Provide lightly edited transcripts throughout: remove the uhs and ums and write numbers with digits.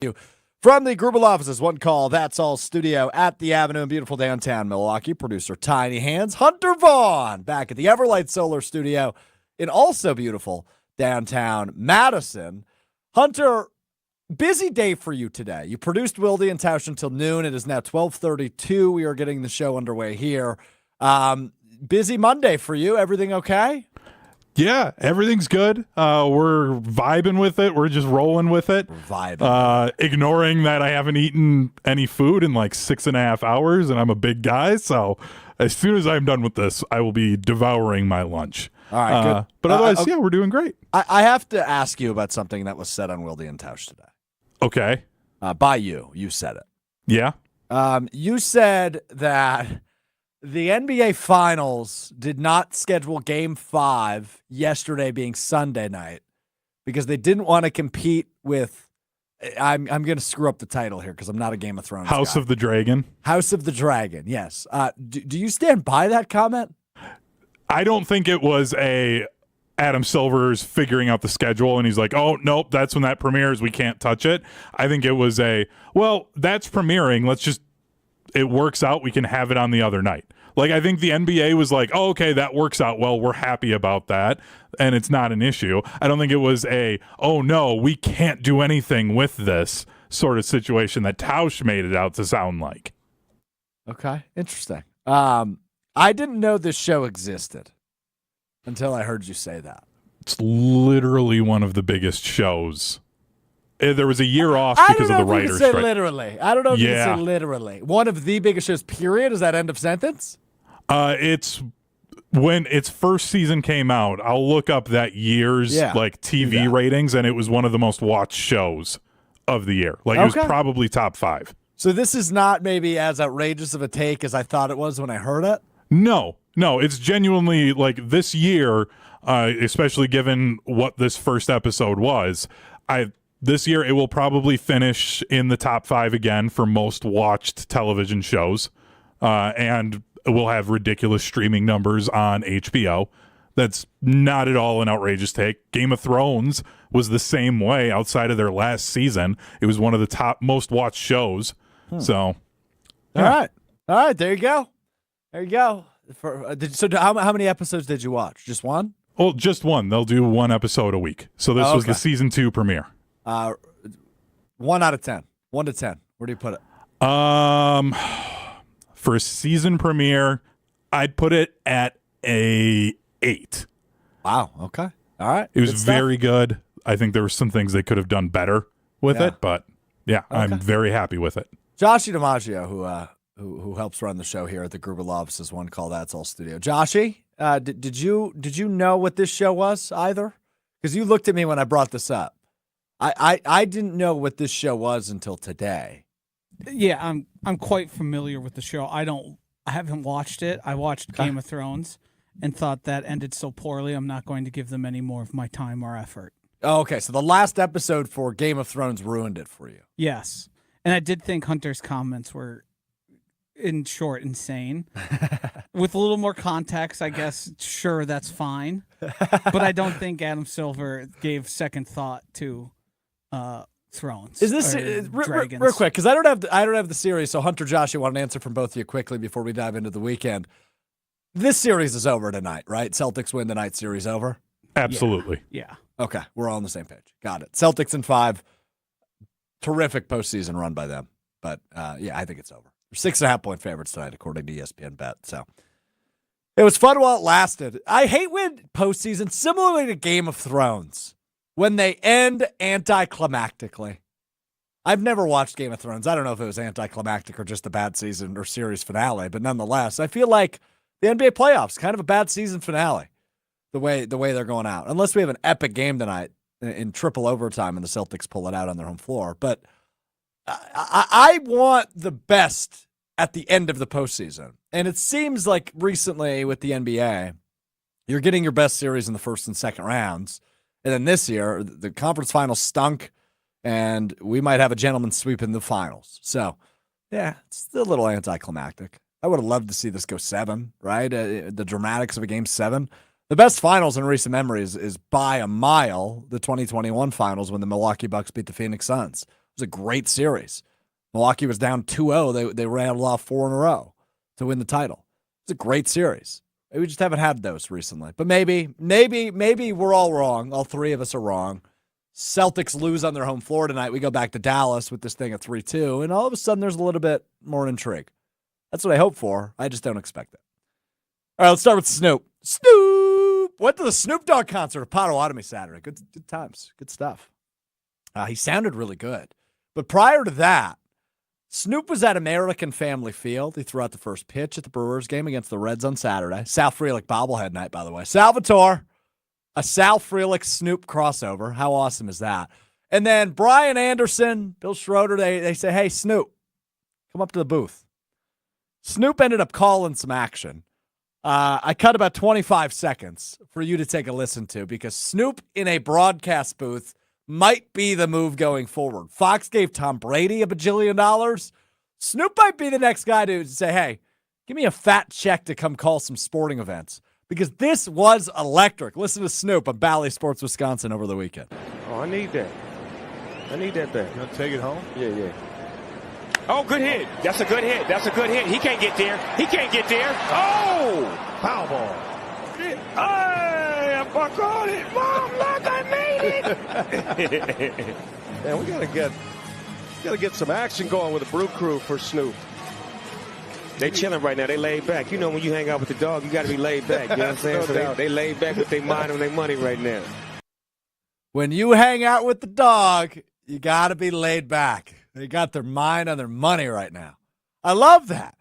you from the Grubel offices. One call, that's all studio at the Avenue in beautiful downtown Milwaukee. Producer Tiny Hands, Hunter Vaughn, back at the Everlight Solar Studio in also beautiful downtown Madison. Hunter, busy day for you today. You produced Wilde and Tausch until noon. It is now 12:32. We are getting the show underway here. Busy Monday for you. Everything okay? Yeah, everything's good. We're vibing with it. We're just rolling with it. Ignoring that I haven't eaten any food in like 6.5 hours, and I'm a big guy. So as soon as I'm done with this, I will be devouring my lunch. All right, good. But otherwise, yeah, we're doing great. I have to ask you about something that was said on Wilde and Tausch today. Okay. By you. You said it. Yeah. You said that the NBA Finals did not schedule Game 5 yesterday being Sunday night because they didn't want to compete with I'm going to screw up the title here because I'm not a Game of Thrones House guy. of the Dragon. House of the Dragon, yes. Do you stand by that comment? I don't think it was Adam Silver's figuring out the schedule and he's like, oh, nope, that's when that premieres. We can't touch it. I think it was that's premiering. It works out. We can have it on the other night. Like, I think the NBA was like, oh, okay, that works out well. We're happy about that. And it's not an issue. I don't think it was oh, no, we can't do anything with this sort of situation that Tausch made it out to sound like. Okay, interesting. I didn't know this show existed until I heard you say that. It's literally one of the biggest shows. There was a year off because of the writers' strike. Literally. I don't know if you can say literally. One of the biggest shows, period. Is that end of sentence? It's when its first season came out. I'll look up that year's TV ratings, and it was one of the most watched shows of the year. It was probably top 5. So this is not maybe as outrageous of a take as I thought it was when I heard it? No, it's genuinely this year, especially given what this first episode was. This year, it will probably finish in the top 5 again for most watched television shows. And we'll have ridiculous streaming numbers on HBO. That's not at all an outrageous take. Game of Thrones was the same way outside of their last season. It was one of the top most watched shows. So, yeah. All right. There you go. So how many episodes did you watch? Just one? Well, just one. They'll do one episode a week. So this was the season 2 premiere. 1 out of 10. 1 to 10. Where do you put it? For a season premiere, I'd put it at a 8. Wow. Okay. All right. It was very good. I think there were some things they could have done better with it, but yeah, okay. I'm very happy with it. Joshy DiMaggio, who helps run the show here at the Grubel offices, one call that's all studio. Joshy, did you know what this show was either? Because you looked at me when I brought this up. I didn't know what this show was until today. Yeah, I'm quite familiar with the show. I haven't watched it. I watched Game of Thrones and thought that ended so poorly. I'm not going to give them any more of my time or effort. Oh, okay. So the last episode for Game of Thrones ruined it for you. Yes. And I did think Hunter's comments were, in short, insane. With a little more context, I guess, sure, that's fine. But I don't think Adam Silver gave second thought to Thrones. Is this real quick? Because I don't have the series. So Hunter, Josh, you want an answer from both of you quickly before we dive into the weekend. This series is over tonight, right? Celtics win tonight. Series over. Absolutely. Yeah. Okay, we're all on the same page. Got it. Celtics in 5. Terrific postseason run by them. But I think it's over. They're 6.5-point favorites tonight, according to ESPN Bet. So it was fun while it lasted. I hate when postseason, similarly to Game of Thrones, when they end anticlimactically. I've never watched Game of Thrones. I don't know if it was anticlimactic or just a bad season or series finale, but nonetheless, I feel like the NBA playoffs, kind of a bad season finale, the way they're going out. Unless we have an epic game tonight in triple overtime and the Celtics pull it out on their home floor. But I want the best at the end of the postseason. And it seems like recently with the NBA, you're getting your best series in the first and second rounds. And then this year, the conference finals stunk, and we might have a gentleman's sweep in the finals. So, yeah, it's a little anticlimactic. I would have loved to see this go 7, right? The dramatics of a game 7. The best finals in recent memory is by a mile the 2021 finals when the Milwaukee Bucks beat the Phoenix Suns. It was a great series. Milwaukee was down 2-0. They rattled off 4 in a row to win the title. It's a great series. We just haven't had those recently. But maybe we're all wrong. All three of us are wrong. Celtics lose on their home floor tonight. We go back to Dallas with this thing at 3-2, and all of a sudden there's a little bit more intrigue. That's what I hope for. I just don't expect it. All right, let's start with Snoop. Snoop went to the Snoop Dogg concert at Potawatomi Saturday. Good times. Good stuff. He sounded really good. But prior to that, Snoop was at American Family Field. He threw out the first pitch at the Brewers game against the Reds on Saturday. Sal Frelick bobblehead night, by the way. Salvatore, a Sal Frelick Snoop crossover. How awesome is that? And then Brian Anderson, Bill Schroeder, they say, hey, Snoop, come up to the booth. Snoop ended up calling some action. I cut about 25 seconds for you to take a listen to because Snoop in a broadcast booth might be the move going forward. Fox gave Tom Brady $1 bajillion. Snoop might be the next guy to say, hey, give me a fat check to come call some sporting events because this was electric. Listen to Snoop on Bally Sports Wisconsin over the weekend. Oh, I need that. I need that back. You want to take it home? Yeah. Oh, good hit. That's a good hit. He can't get there. Oh! Foul ball. Hey, I buck on it. Mom, look, I made it. Man, we gotta get some action going with the Brew Crew for Snoop. They chilling right now. They laid back. You know when you hang out with the dog, you got to be laid back. You know what I'm saying? No So doubt. they laid back with their mind on their money right now. When you hang out with the dog, you got to be laid back. They got their mind on their money right now. I love that.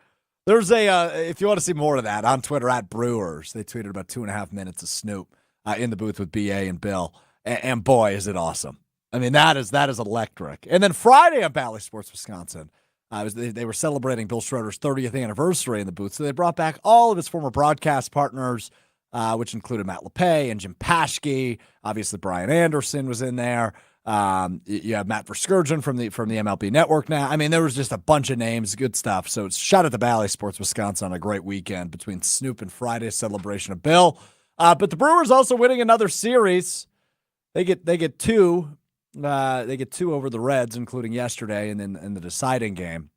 There's if you want to see more of that, on Twitter at Brewers, they tweeted about 2.5 minutes of Snoop in the booth with BA and Bill. And boy, is it awesome. I mean, that is electric. And then Friday on Bally Sports Wisconsin, they were celebrating Bill Schroeder's 30th anniversary in the booth. So they brought back all of his former broadcast partners, which included Matt LePay and Jim Paschke. Obviously, Brian Anderson was in there. You have Matt Verskirchen from the MLB Network now. I mean, there was just a bunch of names, good stuff. So it's shot at the Bally Sports Wisconsin on a great weekend between Snoop and Friday's celebration of Bill. But the Brewers also winning another series. They get two. They get two over the Reds, including yesterday, and then in the deciding game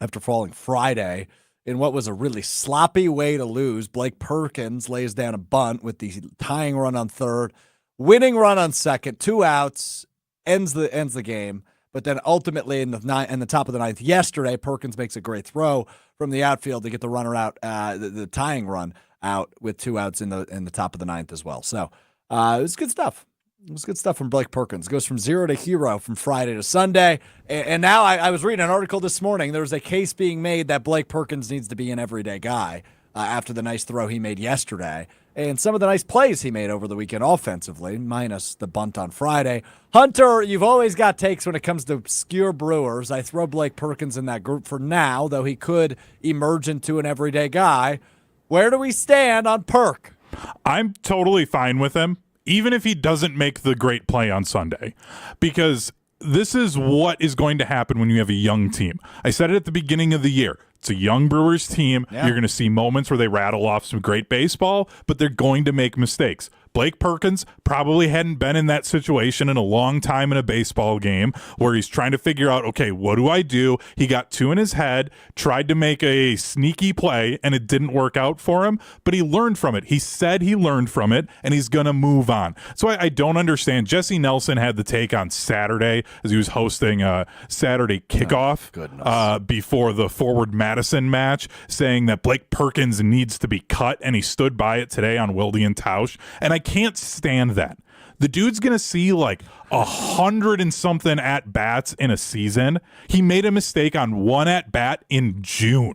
after falling Friday in what was a really sloppy way to lose. Blake Perkins lays down a bunt with the tying run on third, winning run on second, 2 outs. Ends the game, but then ultimately in the top of the ninth yesterday, Perkins makes a great throw from the outfield to get the runner out, the tying run out with 2 outs in the top of the ninth as well. So it was good stuff. It was good stuff from Blake Perkins. Goes from zero to hero from Friday to Sunday, and now I was reading an article this morning. There was a case being made that Blake Perkins needs to be an everyday guy after the nice throw he made yesterday. And some of the nice plays he made over the weekend offensively, minus the bunt on Friday. Hunter, you've always got takes when it comes to obscure Brewers. I throw Blake Perkins in that group for now, though he could emerge into an everyday guy. Where do we stand on Perk? I'm totally fine with him, even if he doesn't make the great play on Sunday, because this is what is going to happen when you have a young team. I said it at the beginning of the year. It's a young Brewers team. Yeah. You're going to see moments where they rattle off some great baseball, but they're going to make mistakes. Blake Perkins probably hadn't been in that situation in a long time in a baseball game where he's trying to figure out, okay, what do I do? He got 2 in his head, tried to make a sneaky play, and it didn't work out for him, but he learned from it. He said he learned from it, and he's going to move on. So I don't understand. Jesse Nelson had the take on Saturday as he was hosting a Saturday kickoff before the Forward Madison match, saying that Blake Perkins needs to be cut, and he stood by it today on Wilde and Tausch, and I can't stand that. The dude's going to see like 100 and something at-bats in a season. He made a mistake on 1 at-bat in June.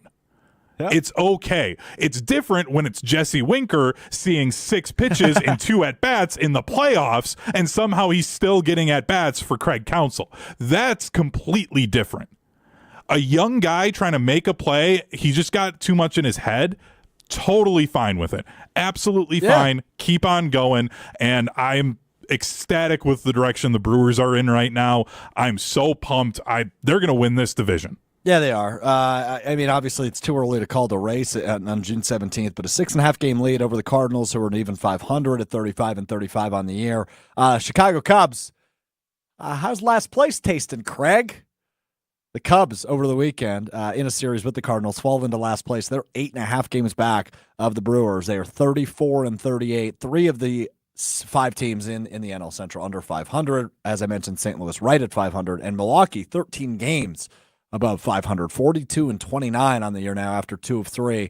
Yep. It's okay. It's different when it's Jesse Winker seeing 6 pitches in 2 at-bats in the playoffs, and somehow he's still getting at-bats for Craig Counsell. That's completely different. A young guy trying to make a play, he just got too much in his head. Totally fine with it. Absolutely fine. Keep on going. And I'm ecstatic with the direction the Brewers are in right now. I'm so pumped. They're going to win this division. Yeah, they are. I mean, obviously, it's too early to call the race on June 17th, but a 6.5 game lead over the Cardinals, who are an even 500 at 35-35 on the year. Chicago Cubs, How's last place tasting, Craig? The Cubs over the weekend in a series with the Cardinals fall into last place. They're 8.5 games back of the Brewers. They are 34-38. 3 of the 5 teams in the NL Central under 500. As I mentioned, St. Louis right at 500, and Milwaukee 13 games above 500, 42-29 on the year now after 2 of 3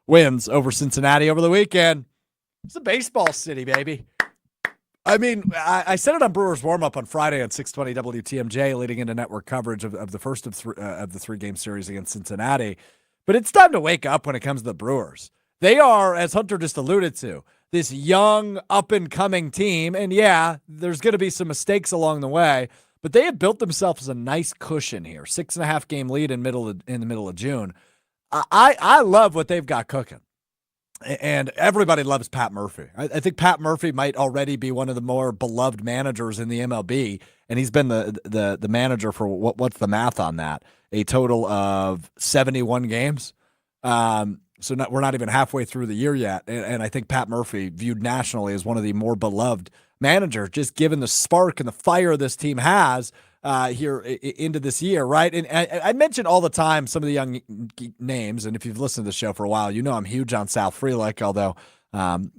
wins over Cincinnati over the weekend. It's a baseball city, baby. I mean, I said it on Brewers warm-up on Friday on 620 WTMJ, leading into network coverage of the first of the 3-game series against Cincinnati. But it's time to wake up when it comes to the Brewers. They are, as Hunter just alluded to, this young, up-and-coming team. And, yeah, there's going to be some mistakes along the way. But they have built themselves a nice cushion here. 6.5-game lead in the middle of June. I love what they've got cooking. And everybody loves Pat Murphy. I think Pat Murphy might already be one of the more beloved managers in the MLB, and he's been the manager for what's the math on that? A total of 71 games. So we're not even halfway through the year yet, and I think Pat Murphy, viewed nationally as one of the more beloved managers, just given the spark and the fire this team has here into this year, right? And I mention all the time some of the young names, and if you've listened to the show for a while, you know I'm huge on Sal Frelick, although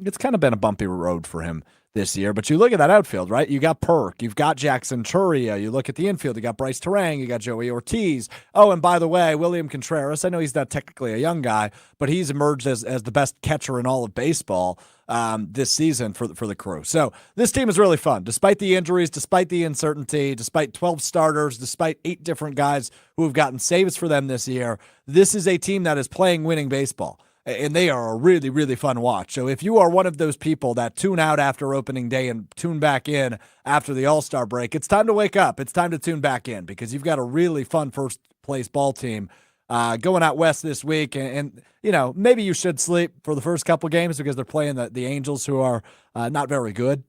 it's kind of been a bumpy road for him this year. But you look at that outfield, right? You got Perk, you've got Jackson Churia, you look at the infield, you got Bryce Terang, you got Joey Ortiz. Oh, and by the way, William Contreras, I know he's not technically a young guy, but he's emerged as the best catcher in all of baseball this season for the Crew. So this team is really fun, despite the injuries, despite the uncertainty, despite 12 starters, despite 8 different guys who have gotten saves for them this year. This is a team that is playing winning baseball, and they are a really, really fun watch. So if you are one of those people that tune out after opening day and tune back in after the All-Star break, it's time to wake up. It's time to tune back in because you've got a really fun first-place ball team going out west this week. And, you know, maybe you should sleep for the first couple games because they're playing the Angels, who are not very good,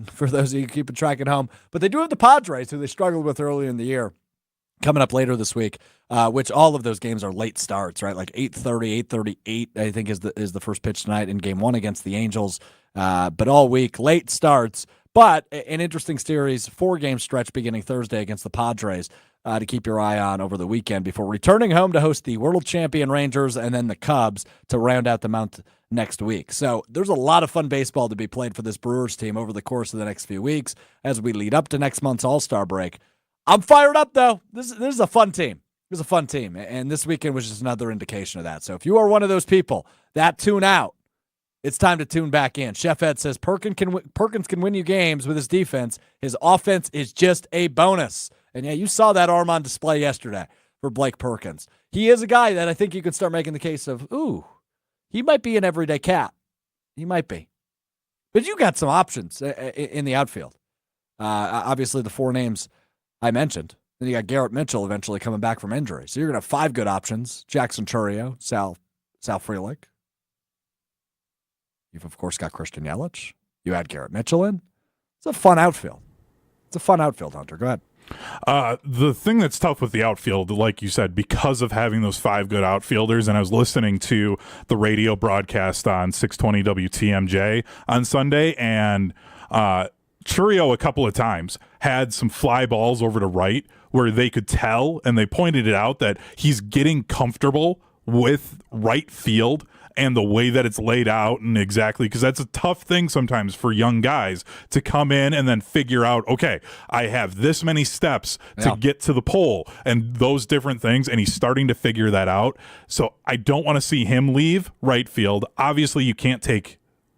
for those of you keeping track at home. But they do have the Padres, who they struggled with early in the year, coming up later this week, which all of those games are late starts, right? Like 8:30, 8:38, I think is the first pitch tonight in Game 1 against the Angels. But all week, late starts. But an interesting series, 4-game stretch beginning Thursday against the Padres to keep your eye on over the weekend before returning home to host the world champion Rangers and then the Cubs to round out the month next week. So there's a lot of fun baseball to be played for this Brewers team over the course of the next few weeks as we lead up to next month's All-Star break. I'm fired up, though. This is a fun team. This is a fun team, and this weekend was just another indication of that. So if you are one of those people that tune out, it's time to tune back in. Chef Ed says Perkins can win you games with his defense. His offense is just a bonus. And, yeah, you saw that arm on display yesterday for Blake Perkins. He is a guy that I think you could start making the case of, he might be an everyday cat. He might be. But you got some options in the outfield. Obviously, the 4 names I mentioned. Then you got Garrett Mitchell eventually coming back from injury. So you're going to have 5 good options. Jackson Churio, Sal Frelick. You've, of course, got Christian Yelich. You add Garrett Mitchell in. It's a fun outfield. It's a fun outfield, Hunter. Go ahead. The thing that's tough with the outfield, like you said, because of having those 5 good outfielders, and I was listening to the radio broadcast on 620 WTMJ on Sunday, and Churio a couple of times had some fly balls over to right where they could tell, and they pointed it out, that he's getting comfortable with right field and the way that it's laid out, and exactly, because that's a tough thing sometimes for young guys to come in and then figure out, okay, I have this many steps to get to the pole and those different things, and he's starting to figure that out. So I don't want to see him leave right field. Obviously, you can't take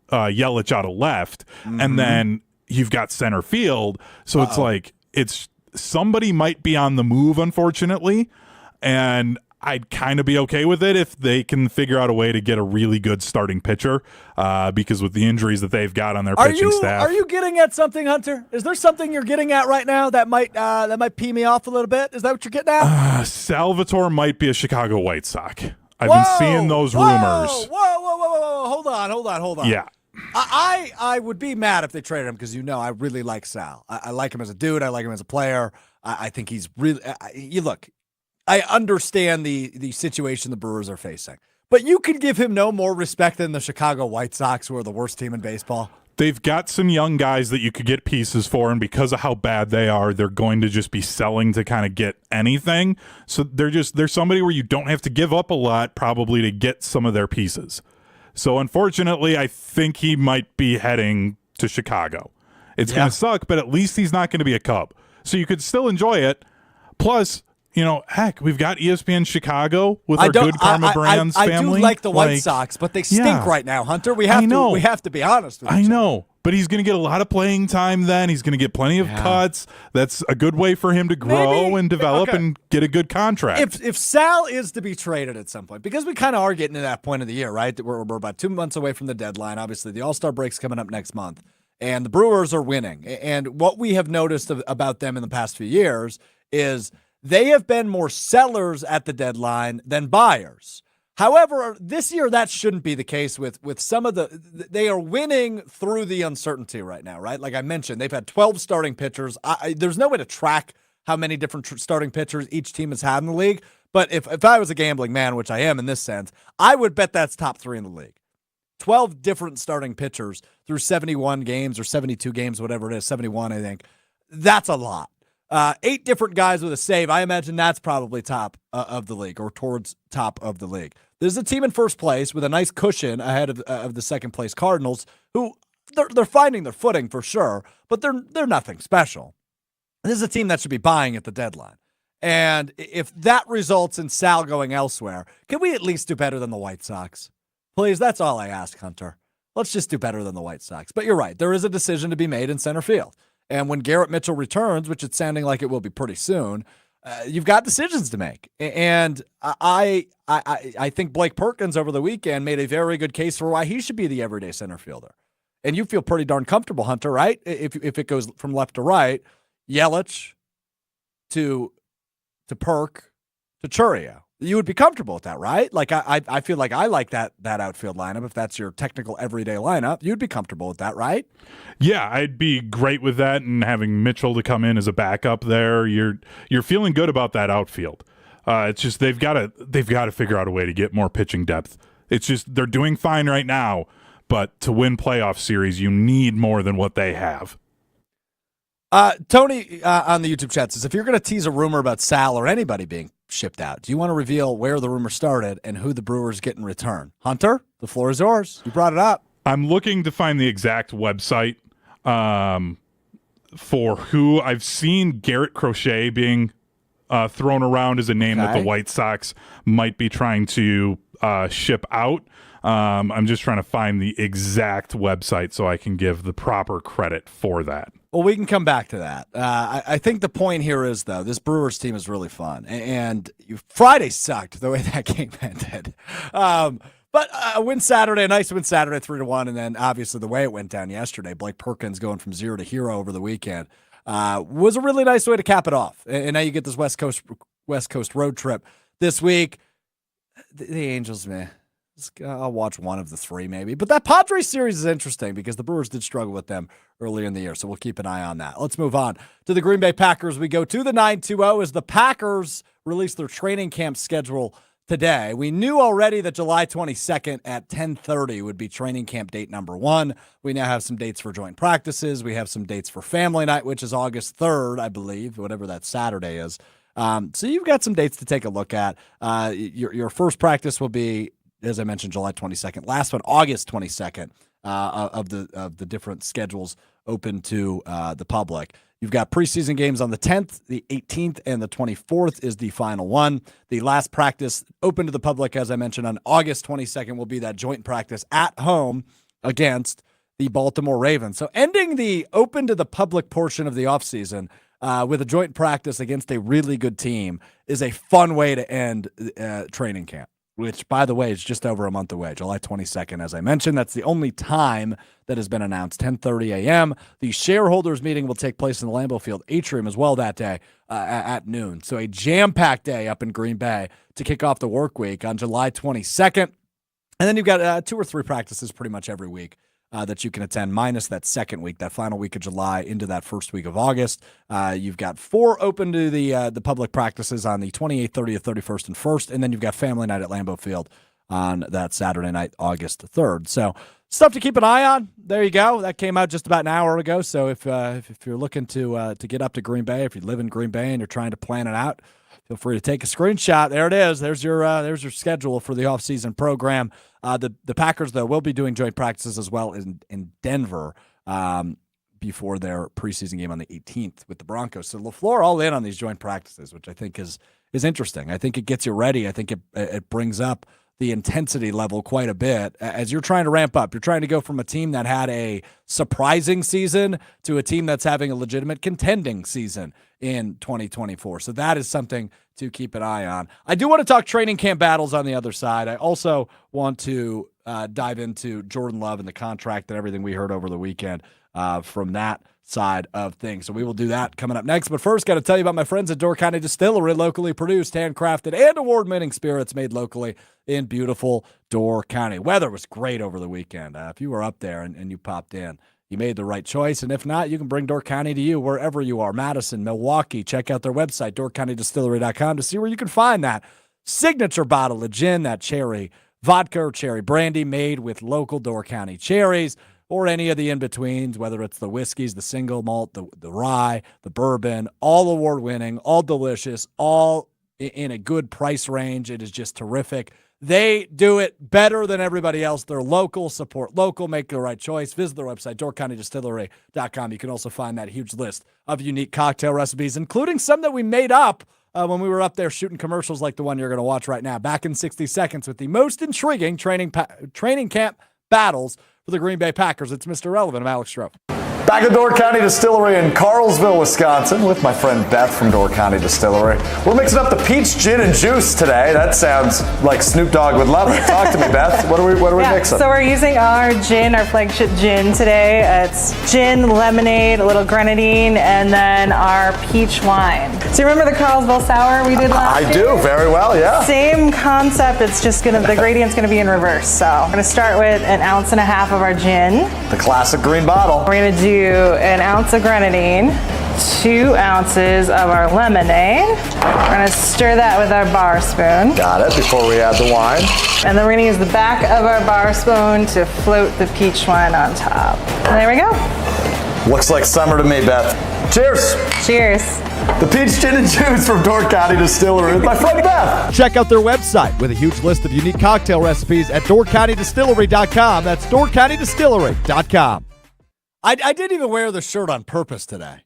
Yelich out of left, and then you've got center field. So it's like, somebody might be on the move, unfortunately, and I'd kind of be okay with it if they can figure out a way to get a really good starting pitcher, because with the injuries that they've got on their pitching staff. Are you getting at something, Hunter? Is there something you're getting at right now that might pee me off a little bit? Is that what you're getting at? Salvatore might be a Chicago White Sox. I've been seeing those rumors. Whoa. Hold on. Yeah. I would be mad if they traded him because, I really like Sal. I like him as a dude. I like him as a player. I think he's really look, I understand the situation the Brewers are facing, but you can give him no more respect than the Chicago White Sox, who are the worst team in baseball. they've got some young guys that you could get pieces for, and because of how bad they are, they're going to just be selling to kind of get anything. So they're somebody where you don't have to give up a lot probably to get some of their pieces. So unfortunately, I think he might be heading to Chicago. It's going to suck, but at least he's not going to be a Cub. So you could still enjoy it. Plus, heck, we've got ESPN Chicago with our Good Karma Brands family. I do like the White Sox, but they stink right now, Hunter. We have to be honest with you. I know, but he's going to get a lot of playing time then. He's going to get plenty of cuts. That's a good way for him to grow and develop and get a good contract. If Sal is to be traded at some point, because we kind of are getting to that point of the year, right? We're about 2 months away from the deadline. Obviously, the All-Star break's coming up next month, and the Brewers are winning. And what we have noticed about them in the past few years is they have been more sellers at the deadline than buyers. However, this year that shouldn't be the case with some of they are winning through the uncertainty right now, right? Like I mentioned, they've had 12 starting pitchers. There's no way to track how many different starting pitchers each team has had in the league. But if I was a gambling man, which I am in this sense, I would bet that's top 3 in the league. 12 different starting pitchers through 71 games or 72 games, whatever it is, 71, I think. That's a lot. 8 different guys with a save. I imagine that's probably top of the league or towards top of the league. There's a team in first place with a nice cushion ahead of the second place Cardinals, who they're finding their footing for sure, but they're nothing special. This is a team that should be buying at the deadline. And if that results in Sal going elsewhere, can we at least do better than the White Sox? Please, that's all I ask, Hunter. Let's just do better than the White Sox. But you're right. There is a decision to be made in center field. And when Garrett Mitchell returns, which it's sounding like it will be pretty soon, you've got decisions to make. And I think Blake Perkins over the weekend made a very good case for why he should be the everyday center fielder. And you feel pretty darn comfortable, Hunter, right? If it goes from left to right, Yelich to Perk to Churio. You would be comfortable with that, right? Like I feel like I like that outfield lineup. If that's your technical everyday lineup, you'd be comfortable with that, right? Yeah, I'd be great with that, and having Mitchell to come in as a backup there, you're feeling good about that outfield. It's just they've got to figure out a way to get more pitching depth. It's just they're doing fine right now, but to win playoff series, you need more than what they have. Tony on the YouTube chat says, if you're going to tease a rumor about Sal or anybody being shipped out, do you want to reveal where the rumor started and who the Brewers get in return? Hunter, the floor is yours. You brought it up. I'm looking to find the exact website for who. I've seen Garrett Crochet being thrown around as a name that the White Sox might be trying to ship out. I'm just trying to find the exact website so I can give the proper credit for that. Well, we can come back to that. I think the point here is, though, this Brewers team is really fun. And Friday sucked the way that game ended. But a win Saturday, a nice win Saturday, 3-1. And then, obviously, the way it went down yesterday, Blake Perkins going from 0 to hero over the weekend, was a really nice way to cap it off. And now you get this West Coast road trip this week. The Angels, man. I'll watch one of the 3 maybe. But that Padres series is interesting because the Brewers did struggle with them earlier in the year, so we'll keep an eye on that. Let's move on to the Green Bay Packers. We go to the 9-2-0 as the Packers release their training camp schedule today. We knew already that July 22nd at 10:30 would be training camp date number 1. We now have some dates for joint practices. We have some dates for family night, which is August 3rd, I believe, whatever that Saturday is. So you've got some dates to take a look at. Your first practice will be, as I mentioned, July 22nd. Last one, August 22nd, of the different schedules open to the public. You've got preseason games on the 10th, the 18th, and the 24th is the final one. The last practice open to the public, as I mentioned, on August 22nd will be that joint practice at home against the Baltimore Ravens. So ending the open to the public portion of the offseason with a joint practice against a really good team is a fun way to end training camp, which, by the way, is just over a month away, July 22nd, as I mentioned. That's the only time that has been announced, 10:30 a.m. The shareholders meeting will take place in the Lambeau Field atrium as well that day at noon. So a jam-packed day up in Green Bay to kick off the work week on July 22nd. And then you've got 2 or 3 practices pretty much every week that you can attend, minus that second week, that final week of July into that first week of August. You've got 4 open to the public practices on the 28th, 30th, 31st, and 1st, and then you've got family night at Lambeau Field on that Saturday night, August 3rd. So stuff to keep an eye on. There you go. That came out just about an hour ago. So if you're looking to get up to Green Bay, if you live in Green Bay and you're trying to plan it out, feel free to take a screenshot. There it is. There's your schedule for the offseason program. The Packers, though, will be doing joint practices as well in Denver before their preseason game on the 18th with the Broncos. So LaFleur all in on these joint practices, which I think is interesting. I think it gets you ready. I think it brings up the intensity level quite a bit as you're trying to ramp up. You're trying to go from a team that had a surprising season to a team that's having a legitimate contending season in 2024. So that is something to keep an eye on. I do want to talk training camp battles on the other side. I also want to dive into Jordan Love and the contract and everything we heard over the weekend from that side of things. So we will do that coming up next. But first, got to tell you about my friends at Door County Distillery, locally produced, handcrafted, and award-winning spirits made locally in beautiful Door County. Weather was great over the weekend. If you were up there and you popped in, you made the right choice. And if not, you can bring Door County to you wherever you are. Madison, Milwaukee. Check out their website, DoorCountyDistillery.com, to see where you can find that signature bottle of gin, that cherry vodka or cherry brandy made with local Door County cherries, or any of the in-betweens, whether it's the whiskeys, the single malt, the rye, the bourbon, all award-winning, all delicious, all in a good price range. It is just terrific. They do it better than everybody else. They're local, support local, make the right choice. Visit their website, DoorCountyDistillery.com. You can also find that huge list of unique cocktail recipes, including some that we made up when we were up there shooting commercials like the one you're going to watch right now. Back in 60 seconds with the most intriguing training camp battles for the Green Bay Packers. It's Mr. Relevant. I'm Alex Strouf. Back at Door County Distillery in Carlsville, Wisconsin, with my friend Beth from Door County Distillery. We're mixing up the peach gin and juice today. That sounds like Snoop Dogg would love it. Talk to me, Beth. What are we mixing? So we're using our gin, our flagship gin today. It's gin, lemonade, a little grenadine, and then our peach wine. So you remember the Carlsville sour we did last year? I do, very well, yeah. Same concept. It's just the gradient's gonna be in reverse. So I'm gonna start with 1.5 ounces of our gin. The classic green bottle. We're gonna do 1 ounce of grenadine, 2 ounces of our lemonade. We're gonna stir that with our bar spoon. Got it, before we add the wine. And then we're gonna use the back of our bar spoon to float the peach wine on top. And there we go. Looks like summer to me, Beth. Cheers. Cheers. The peach gin and juice from Door County Distillery with my friend Beth. Check out their website with a huge list of unique cocktail recipes at DoorCountyDistillery.com. That's DoorCountyDistillery.com. I didn't even wear the shirt on purpose today.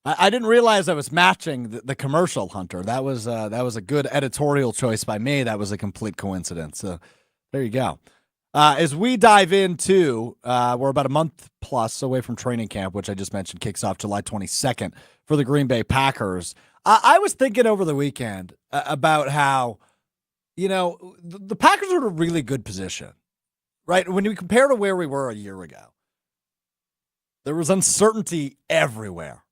I didn't realize I was matching the commercial, Hunter. That was a good editorial choice by me. That was a complete coincidence. So there you go. As we dive into, we're about a month plus away from training camp, which I just mentioned kicks off July 22nd for the Green Bay Packers. I was thinking over the weekend about how, the Packers are in a really good position, right? When we compare to where we were a year ago. There was uncertainty everywhere.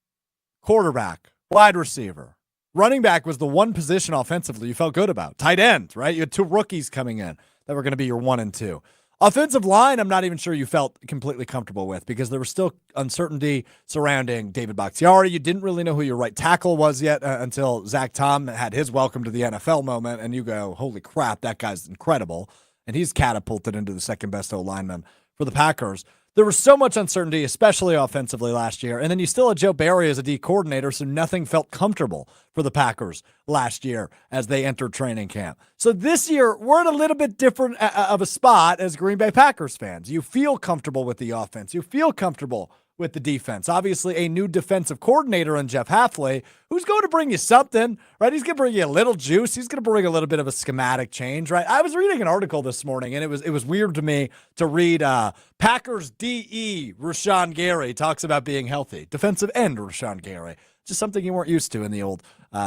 Quarterback, wide receiver, running back was the one position offensively you felt good about. Tight end, right? You had 2 rookies coming in that were going to be your 1 and 2. Offensive line, I'm not even sure you felt completely comfortable with because there was still uncertainty surrounding David Bakhtiari. You didn't really know who your right tackle was yet until Zach Tom had his welcome to the NFL moment, and you go, holy crap, that guy's incredible. And he's catapulted into the second best O-lineman for the Packers. There was so much uncertainty, especially offensively last year. And then you still had Joe Barry as a D coordinator, so nothing felt comfortable for the Packers last year as they entered training camp. So this year, we're in a little bit different of a spot as Green Bay Packers fans. You feel comfortable with the offense. You feel comfortable with the defense. Obviously, a new defensive coordinator in Jeff Hafley, who's going to bring you something, right? He's going to bring you a little juice. He's going to bring a little bit of a schematic change, right? I was reading an article this morning, and it was weird to me to read Packers DE Rashawn Gary talks about being healthy. Defensive end Rashawn Gary. Just something you weren't used to in the old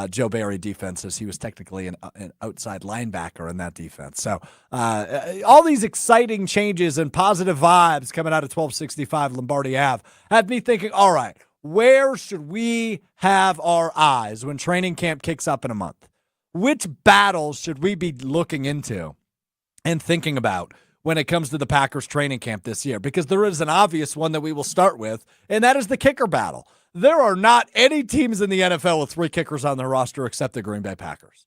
Joe Barry defenses. He was technically an outside linebacker in that defense. So all these exciting changes and positive vibes coming out of 1265 Lombardi Ave had me thinking, all right, where should we have our eyes when training camp kicks up in a month? Which battles should we be looking into and thinking about when it comes to the Packers training camp this year? Because there is an obvious one that we will start with, and that is the kicker battle. There are not any teams in the NFL with 3 kickers on their roster except the Green Bay Packers.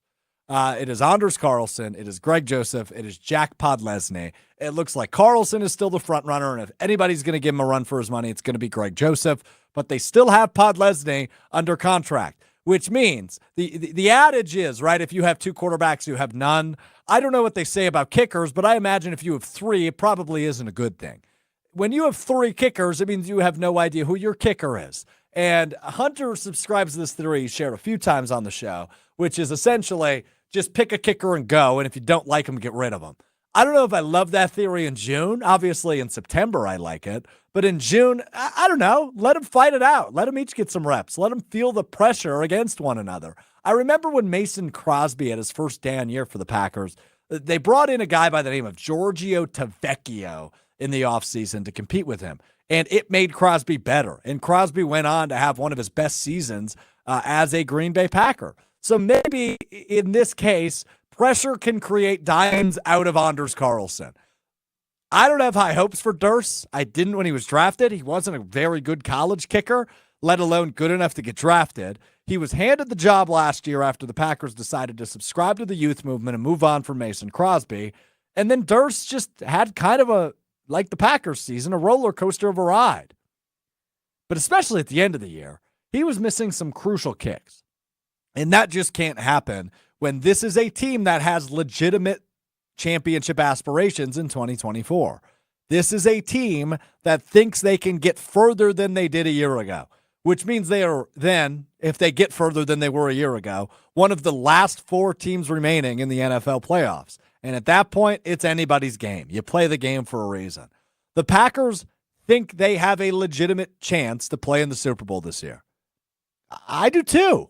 It is Anders Carlson. It is Greg Joseph. It is Jack Podlesny. It looks like Carlson is still the front runner, and if anybody's going to give him a run for his money, it's going to be Greg Joseph. But they still have Podlesny under contract, which means the adage is, right, if you have two quarterbacks, you have none. I don't know what they say about kickers, but I imagine if you have three, it probably isn't a good thing. When you have three kickers, it means you have no idea who your kicker is. And Hunter subscribes to this theory he's shared a few times on the show, which is essentially just pick a kicker and go, and if you don't like him, get rid of him. I don't know if I love that theory in June. Obviously, in September, I like it. But in June, I don't know. Let them fight it out. Let them each get some reps. Let them feel the pressure against one another. I remember when Mason Crosby had his first down year for the Packers, they brought in a guy by the name of Giorgio Tavecchio in the offseason to compete with him. And it made Crosby better. And Crosby went on to have one of his best seasons as a Green Bay Packer. So maybe in this case, pressure can create dimes out of Anders Carlson. I don't have high hopes for Durst. I didn't when he was drafted. He wasn't a very good college kicker, let alone good enough to get drafted. He was handed the job last year after the Packers decided to subscribe to the youth movement and move on from Mason Crosby. And then Durst just had kind of a, like the Packers season, a roller coaster of a ride. But especially at the end of the year, he was missing some crucial kicks. And that just can't happen when this is a team that has legitimate championship aspirations in 2024. This is a team that thinks they can get further than they did a year ago, which means they are then, if they get further than they were a year ago, one of the last four teams remaining in the NFL playoffs. And at that point, it's anybody's game. You play the game for a reason. The Packers think they have a legitimate chance to play in the Super Bowl this year. I do too.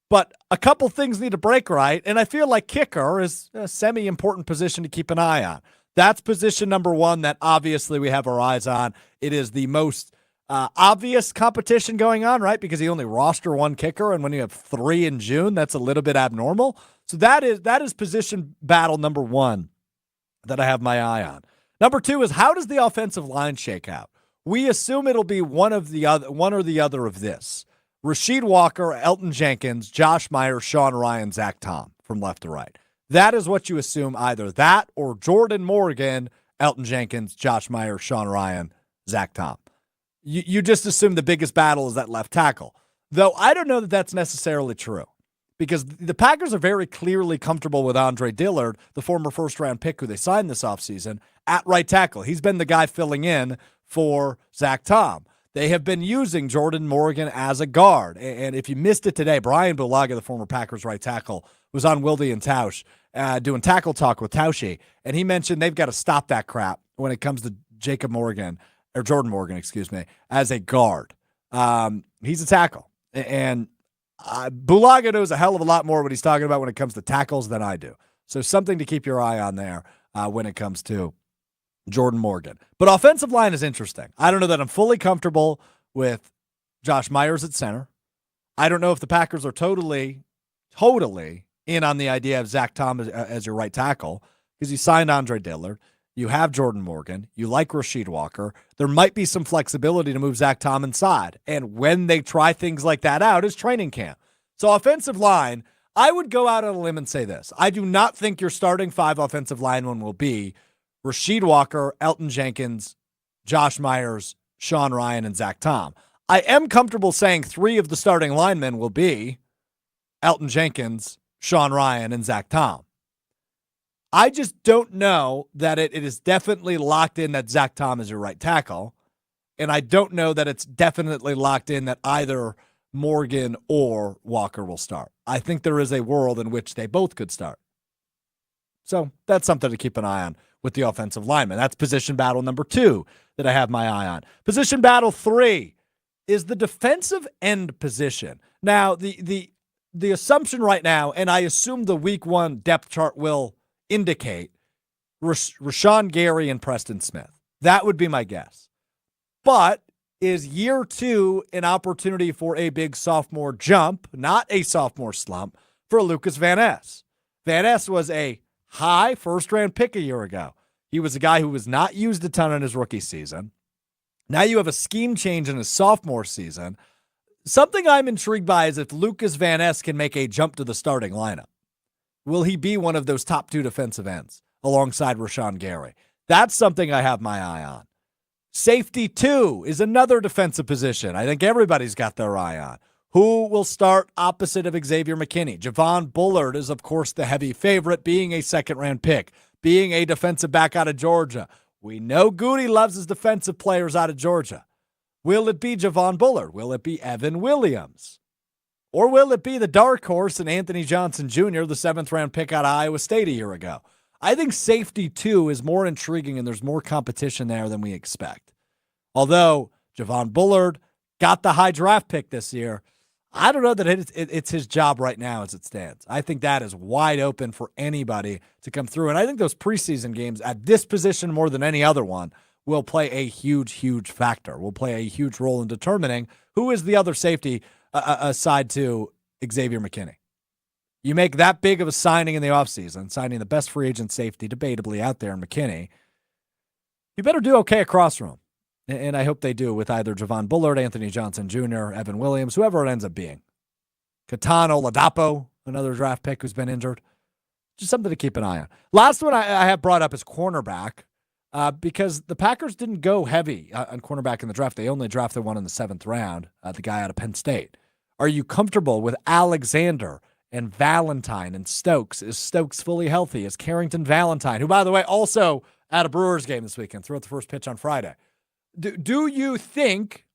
But a couple things need to break right, and I feel like kicker is a semi-important position to keep an eye on. That's position number one that obviously we have our eyes on. It is the most obvious competition going on, right? Because he only roster one kicker, and when you have three in June, that's a little bit abnormal. So that is position battle number one that I have my eye on. Number two is, how does the offensive line shake out? We assume it'll be one or the other of this. Rasheed Walker, Elton Jenkins, Josh Myers, Sean Ryan, Zach Tom from left to right. That is what you assume, either that or Jordan Morgan, Elton Jenkins, Josh Myers, Sean Ryan, Zach Tom. You just assume the biggest battle is that left tackle. Though I don't know that that's necessarily true, because the Packers are very clearly comfortable with Andre Dillard, the former first-round pick who they signed this offseason, at right tackle. He's been the guy filling in for Zach Tom. They have been using Jordan Morgan as a guard. And if you missed it today, Brian Bulaga, the former Packers right tackle, was on Wilde and Tausch doing tackle talk with Tausche. And he mentioned they've got to stop that crap when it comes to Jordan Morgan, as a guard. He's a tackle. And Bulaga knows a hell of a lot more what he's talking about when it comes to tackles than I do. So something to keep your eye on there when it comes to Jordan Morgan. But offensive line is interesting. I don't know that I'm fully comfortable with Josh Myers at center. I don't know if the Packers are totally in on the idea of Zach Tom as your right tackle, because you signed Andre Dillard. You have Jordan Morgan. You like Rasheed Walker. There might be some flexibility to move Zach Tom inside. And when they try things like that out is training camp. So offensive line, I would go out on a limb and say this. I do not think your starting five offensive linemen will be Rasheed Walker, Elton Jenkins, Josh Myers, Sean Ryan, and Zach Tom. I am comfortable saying three of the starting linemen will be Elton Jenkins, Sean Ryan, and Zach Tom. I just don't know that it is definitely locked in that Zach Tom is your right tackle, and I don't know that it's definitely locked in that either Morgan or Walker will start. I think there is a world in which they both could start. So that's something to keep an eye on with the offensive lineman. That's position battle number two that I have my eye on. Position battle three is the defensive end position. Now, the assumption right now, and I assume the week one depth chart will indicate Rashawn Gary and Preston Smith. That would be my guess. But is year two an opportunity for a big sophomore jump, not a sophomore slump, for Lucas Van Ness? Van Ness was a high first-round pick a year ago. He was a guy who was not used a ton in his rookie season. Now you have a scheme change in his sophomore season. Something I'm intrigued by is if Lucas Van Ness can make a jump to the starting lineup. Will he be one of those top 2 defensive ends alongside Rashawn Gary? That's something I have my eye on. Safety 2 is another defensive position I think everybody's got their eye on. Who will start opposite of Xavier McKinney? Javon Bullard is, of course, the heavy favorite, being a second-round pick, being a defensive back out of Georgia. We know Goody loves his defensive players out of Georgia. Will it be Javon Bullard? Will it be Evan Williams? Or will it be the dark horse and Anthony Johnson Jr., the 7th-round pick out of Iowa State a year ago? I think safety 2 is more intriguing, and there's more competition there than we expect. Although Javon Bullard got the high draft pick this year, I don't know that it's his job right now as it stands. I think that is wide open for anybody to come through. And I think those preseason games at this position more than any other one will play a huge, huge factor, will play a huge role in determining who is the other safety aside to Xavier McKinney. You make that big of a signing in the offseason, signing the best free agent safety debatably out there in McKinney, you better do okay across from him. And I hope they do with either Javon Bullard, Anthony Johnson Jr., Evan Williams, whoever it ends up being. Katano Ladapo, another draft pick who's been injured. Just something to keep an eye on. Last one I have brought up is cornerback because the Packers didn't go heavy on cornerback in the draft. They only drafted one in the 7th round, the guy out of Penn State. Are you comfortable with Alexander and Valentine and Stokes? Is Stokes fully healthy? Is Carrington Valentine, who, by the way, also at a Brewers game this weekend, threw out the first pitch on Friday. Do you think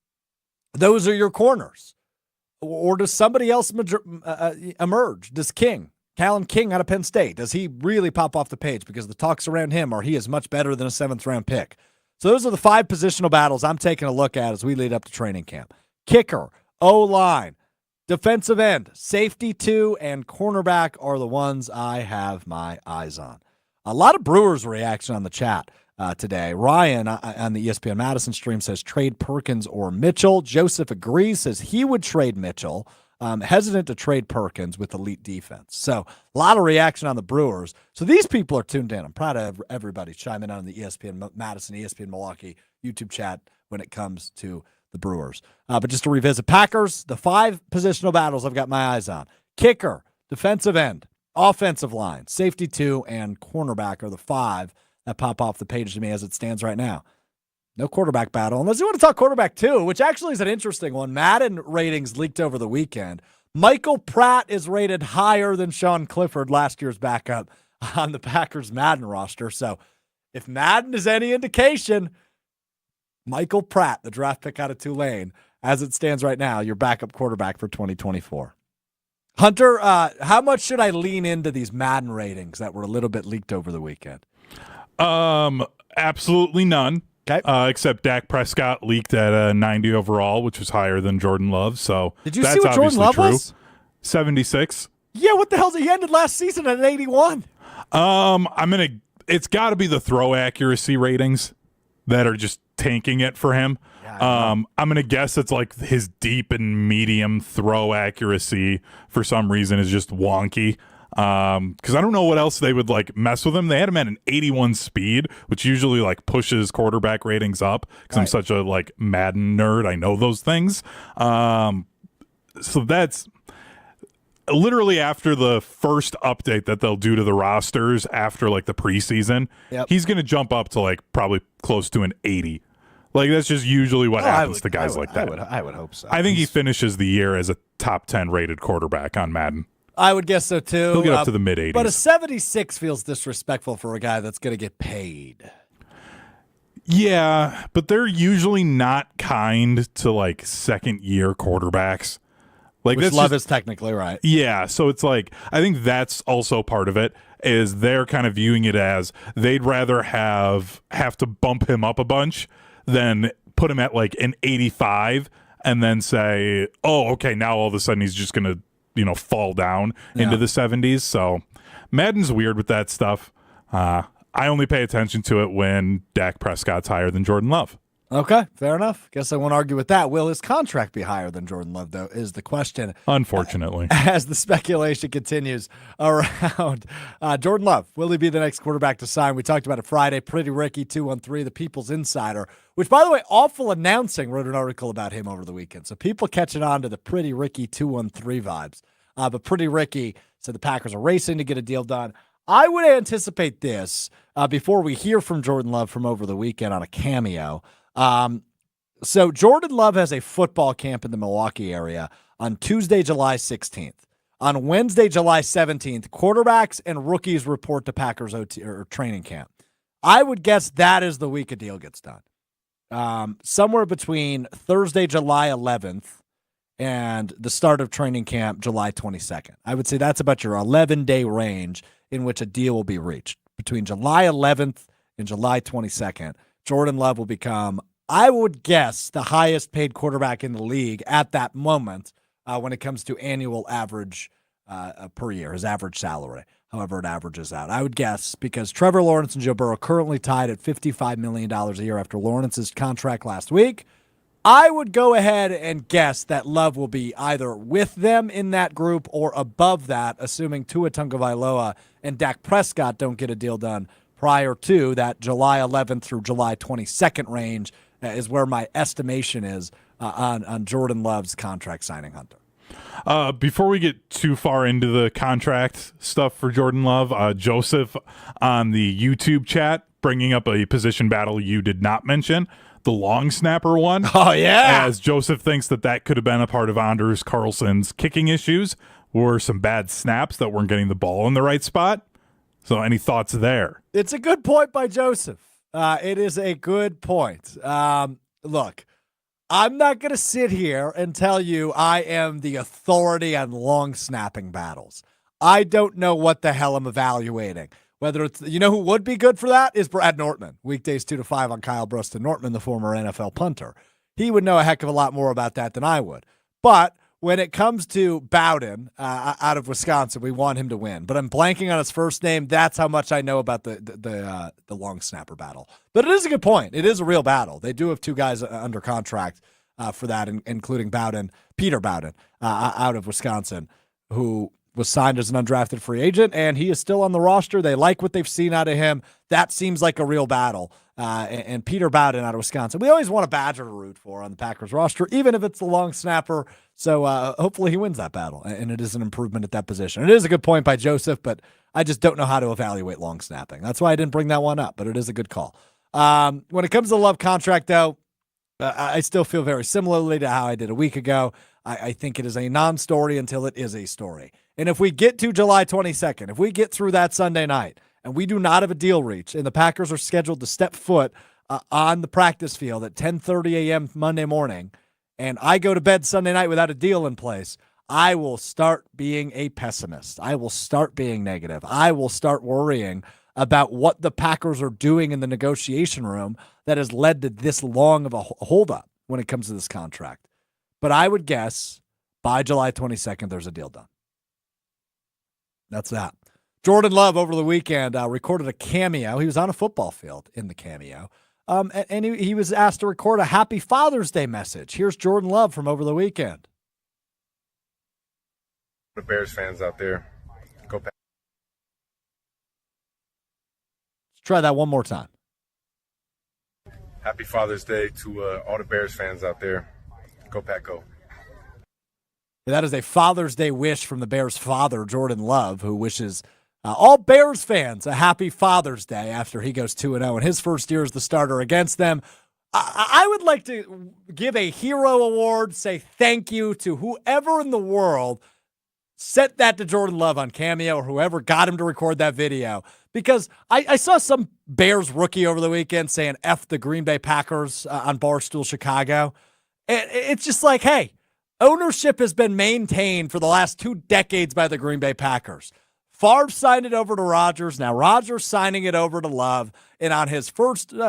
those are your corners? Or does somebody else emerge? Does Callan King out of Penn State, does he really pop off the page because the talks around him are he is much better than a 7th-round pick? So those are the 5 positional battles I'm taking a look at as we lead up to training camp. Kicker, O-line, defensive end, safety 2, and cornerback are the ones I have my eyes on. A lot of Brewers reaction on the chat today. Ryan on the ESPN Madison stream says trade Perkins or Mitchell. Joseph agrees, says he would trade Mitchell. Hesitant to trade Perkins with elite defense. So a lot of reaction on the Brewers. So these people are tuned in. I'm proud of everybody chiming in on the ESPN Madison, ESPN Milwaukee YouTube chat when it comes to the Brewers. But just to revisit Packers, the 5 positional battles I've got my eyes on. Kicker, defensive end, offensive line, safety 2, and cornerback are the 5 that pop off the page to me as it stands right now. No quarterback battle. Unless you want to talk quarterback 2, which actually is an interesting one. Madden ratings leaked over the weekend. Michael Pratt is rated higher than Sean Clifford, last year's backup on the Packers Madden roster. So if Madden is any indication, Michael Pratt, the draft pick out of Tulane, as it stands right now, your backup quarterback for 2024. Hunter, how much should I lean into these Madden ratings that were a little bit leaked over the weekend? Absolutely none. Okay. Except Dak Prescott leaked at a 90 overall, which was higher than Jordan Love. So did you that's see what Jordan Love true. was? 76. Yeah, what the hell's he ended last season at an 81? It's got to be the throw accuracy ratings that are just tanking it for him. Yeah, I'm gonna guess it's like his deep and medium throw accuracy for some reason is just wonky. Because I don't know what else they would like mess with him. They had him at an 81 speed, which usually like pushes quarterback ratings up because I'm such a like Madden nerd. I know those things. So that's literally after the first update that they'll do to the rosters after like the preseason. Yep. He's going to jump up to like probably close to an 80. Like that's just usually what happens to guys like that. I would hope so. I think he finishes the year as a top 10 rated quarterback on Madden. I would guess so too. He'll get up to the mid 80s. But a 76 feels disrespectful for a guy that's going to get paid. Yeah, but they're usually not kind to like second year quarterbacks. Like Which Love is technically right. Yeah, so it's like I think that's also part of it is they're kind of viewing it as they'd rather have to bump him up a bunch than put him at like an 85 and then say, "Oh, okay, now all of a sudden he's just going to fall down into the 70s. So Madden's weird with that stuff. I only pay attention to it when Dak Prescott's higher than Jordan Love. Okay, fair enough. Guess I won't argue with that. Will his contract be higher than Jordan Love, though, is the question. Unfortunately. As the speculation continues around Jordan Love. Will he be the next quarterback to sign? We talked about it Friday. Pretty Ricky 213, the People's Insider, which, by the way, Awful Announcing wrote an article about him over the weekend. So people catching on to the Pretty Ricky 213 vibes but Pretty Ricky said the Packers are racing to get a deal done. I would anticipate this before we hear from Jordan Love from over the weekend on a cameo. So Jordan Love has a football camp in the Milwaukee area on Tuesday, July 16th. On Wednesday, July 17th, quarterbacks and rookies report to Packers OT or training camp. I would guess that is the week a deal gets done. Somewhere between Thursday, July 11th and the start of training camp, July 22nd. I would say that's about your 11-day range in which a deal will be reached. Between July 11th and July 22nd, Jordan Love will become, I would guess, the highest paid quarterback in the league at that moment when it comes to annual average per year, his average salary, however it averages out. I would guess, because Trevor Lawrence and Joe Burrow currently tied at $55 million a year after Lawrence's contract last week, I would go ahead and guess that Love will be either with them in that group or above that, assuming Tua Tagovailoa and Dak Prescott don't get a deal done prior to that July 11th through July 22nd range is where my estimation is on Jordan Love's contract signing, Hunter. Before we get too far into the contract stuff for Jordan Love, Joseph on the YouTube chat bringing up a position battle you did not mention, the long snapper one. Oh, yeah. As Joseph thinks that could have been a part of Anders Carlson's kicking issues, were some bad snaps that weren't getting the ball in the right spot. So any thoughts there? It's a good point by Joseph. It is a good point. Look, I'm not going to sit here and tell you I am the authority on long snapping battles. I don't know what the hell I'm evaluating. Whether it's, you know who would be good for that is Brad Nortman. Weekdays 2 to 5 on Kyle Broston Nortman, the former NFL punter. He would know a heck of a lot more about that than I would. But when it comes to Bowden out of Wisconsin, we want him to win. But I'm blanking on his first name. That's how much I know about the long snapper battle. But it is a good point. It is a real battle. They do have two guys under contract for that, including Bowden, Peter Bowden, out of Wisconsin, who was signed as an undrafted free agent, and he is still on the roster. They like what they've seen out of him. That seems like a real battle. And Peter Bowden out of Wisconsin, we always want a Badger to root for on the Packers roster, even if it's the long snapper. So hopefully he wins that battle, and it is an improvement at that position. It is a good point by Joseph, but I just don't know how to evaluate long snapping. That's why I didn't bring that one up, but it is a good call. When it comes to the Love contract, though, I still feel very similarly to how I did a week ago. I think it is a non-story until it is a story. And if we get to July 22nd, if we get through that Sunday night and we do not have a deal reached and the Packers are scheduled to step foot on the practice field at 10:30 a.m. Monday morning, and I go to bed Sunday night without a deal in place, I will start being a pessimist. I will start being negative. I will start worrying about what the Packers are doing in the negotiation room that has led to this long of a holdup when it comes to this contract. But I would guess by July 22nd, there's a deal done. That's that. Jordan Love over the weekend recorded a cameo. He was on a football field in the cameo. And he was asked to record a Happy Father's Day message. Here's Jordan Love from over the weekend. The Bears fans out there, go Pack. Let's try that one more time. Happy Father's Day to all the Bears fans out there. Go Pack, go. That is a Father's Day wish from the Bears' father, Jordan Love, who wishes all Bears fans a happy Father's Day after he goes 2-0 in his first year as the starter against them. I would like to give a hero award, say thank you to whoever in the world sent that to Jordan Love on Cameo or whoever got him to record that video. Because I saw some Bears rookie over the weekend saying F the Green Bay Packers on Barstool Chicago. It's just like, hey, ownership has been maintained for the last 2 decades by the Green Bay Packers. Favre signed it over to Rodgers. Now Rodgers signing it over to Love. And on his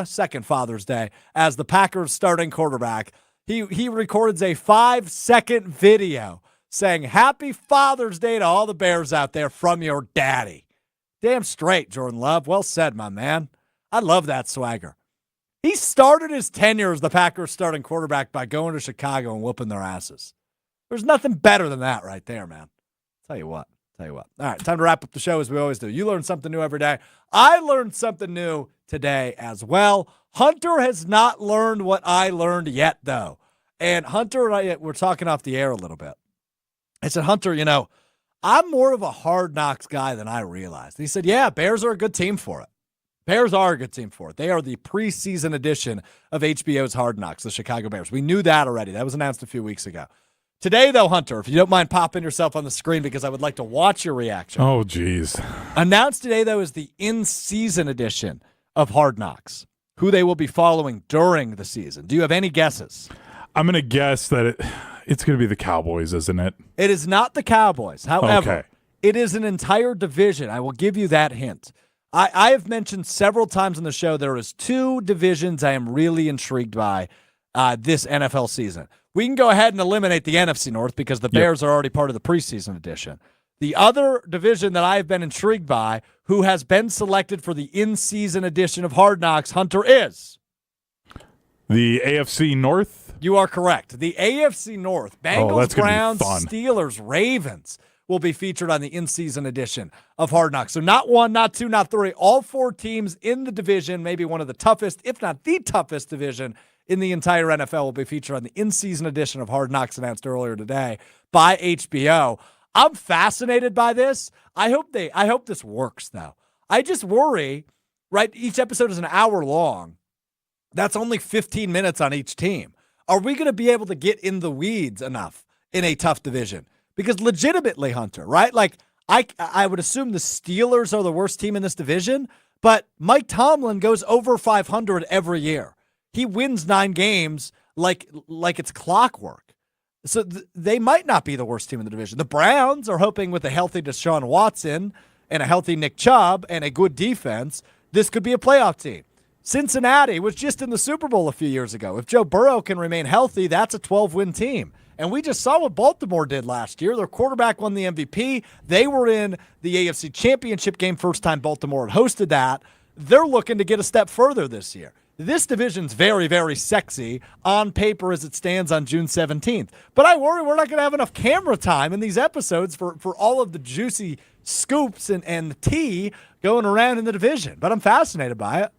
second Father's Day as the Packers starting quarterback, he records a 5-second video saying, Happy Father's Day to all the Bears out there from your daddy. Damn straight, Jordan Love. Well said, my man. I love that swagger. He started his tenure as the Packers starting quarterback by going to Chicago and whooping their asses. There's nothing better than that right there, man. Tell you what. All right, time to wrap up the show as we always do. You learn something new every day. I learned something new today as well. Hunter has not learned what I learned yet, though. And Hunter and I were talking off the air a little bit. I said, Hunter, I'm more of a Hard Knocks guy than I realized. He said, yeah, Bears are a good team for it. Bears are a good team for it. They are the preseason edition of HBO's Hard Knocks, the Chicago Bears. We knew that already. That was announced a few weeks ago. Today, though, Hunter, if you don't mind popping yourself on the screen because I would like to watch your reaction. Oh, geez. Announced today, though, is the in-season edition of Hard Knocks, who they will be following during the season. Do you have any guesses? I'm going to guess that it's going to be the Cowboys, isn't it? It is not the Cowboys. However, Okay. It is an entire division. I will give you that hint. I have mentioned several times on the show there is 2 divisions I am really intrigued by this NFL season. We can go ahead and eliminate the NFC North because the Bears are already part of the preseason edition. The other division that I have been intrigued by, who has been selected for the in-season edition of Hard Knocks, Hunter, is the AFC North. You are correct. The AFC North, Bengals, Browns, Steelers, Ravens will be featured on the in-season edition of Hard Knocks. So not 1, not 2, not 3. All 4 teams in the division, maybe one of the toughest, if not the toughest division in the entire NFL, will be featured on the in-season edition of Hard Knocks announced earlier today by HBO. I'm fascinated by this. I hope this works, though. I just worry, right? Each episode is an hour long. That's only 15 minutes on each team. Are we going to be able to get in the weeds enough in a tough division? Because legitimately, Hunter, right? Like, I would assume the Steelers are the worst team in this division, but Mike Tomlin goes over 500 every year. He wins 9 games like it's clockwork. So they might not be the worst team in the division. The Browns are hoping with a healthy Deshaun Watson and a healthy Nick Chubb and a good defense, this could be a playoff team. Cincinnati was just in the Super Bowl a few years ago. If Joe Burrow can remain healthy, that's a 12-win team. And we just saw what Baltimore did last year. Their quarterback won the MVP. They were in the AFC Championship game first time Baltimore had hosted that. They're looking to get a step further this year. This division's very, very sexy on paper as it stands on June 17th. But I worry we're not going to have enough camera time in these episodes for all of the juicy scoops and tea going around in the division. But I'm fascinated by it.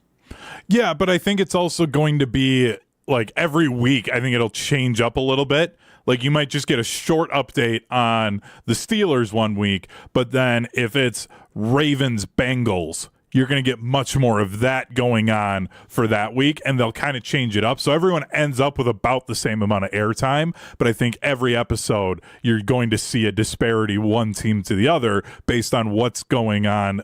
Yeah, but I think it's also going to be like every week, I think it'll change up a little bit. Like you might just get a short update on the Steelers one week, but then if it's Ravens Bengals, you're going to get much more of that going on for that week, and they'll kind of change it up. So everyone ends up with about the same amount of airtime, but I think every episode you're going to see a disparity one team to the other based on what's going on,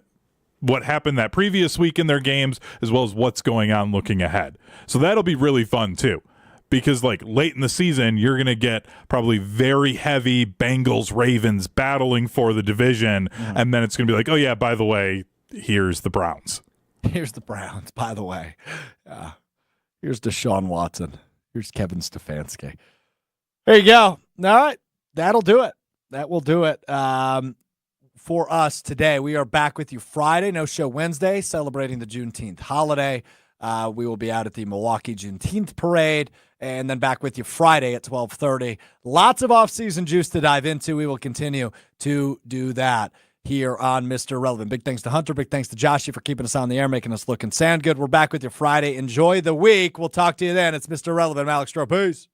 what happened that previous week in their games, as well as what's going on looking ahead. So that'll be really fun too. Because like late in the season, you're going to get probably very heavy Bengals Ravens battling for the division. And then it's going to be like, oh yeah, by the way, here's the Browns. Here's the Browns, by the way. Here's Deshaun Watson. Here's Kevin Stefanski. There you go. All right. That'll do it. That will do it for us today. We are back with you Friday. No show Wednesday, celebrating the Juneteenth holiday. We will be out at the Milwaukee Juneteenth parade, and then back with you Friday at 12:30. Lots of off-season juice to dive into. We will continue to do that here on Mr. Relevant. Big thanks to Hunter. Big thanks to Joshy for keeping us on the air, making us look and sound good. We're back with you Friday. Enjoy the week. We'll talk to you then. It's Mr. Relevant. I'm Alex Strouf. Peace.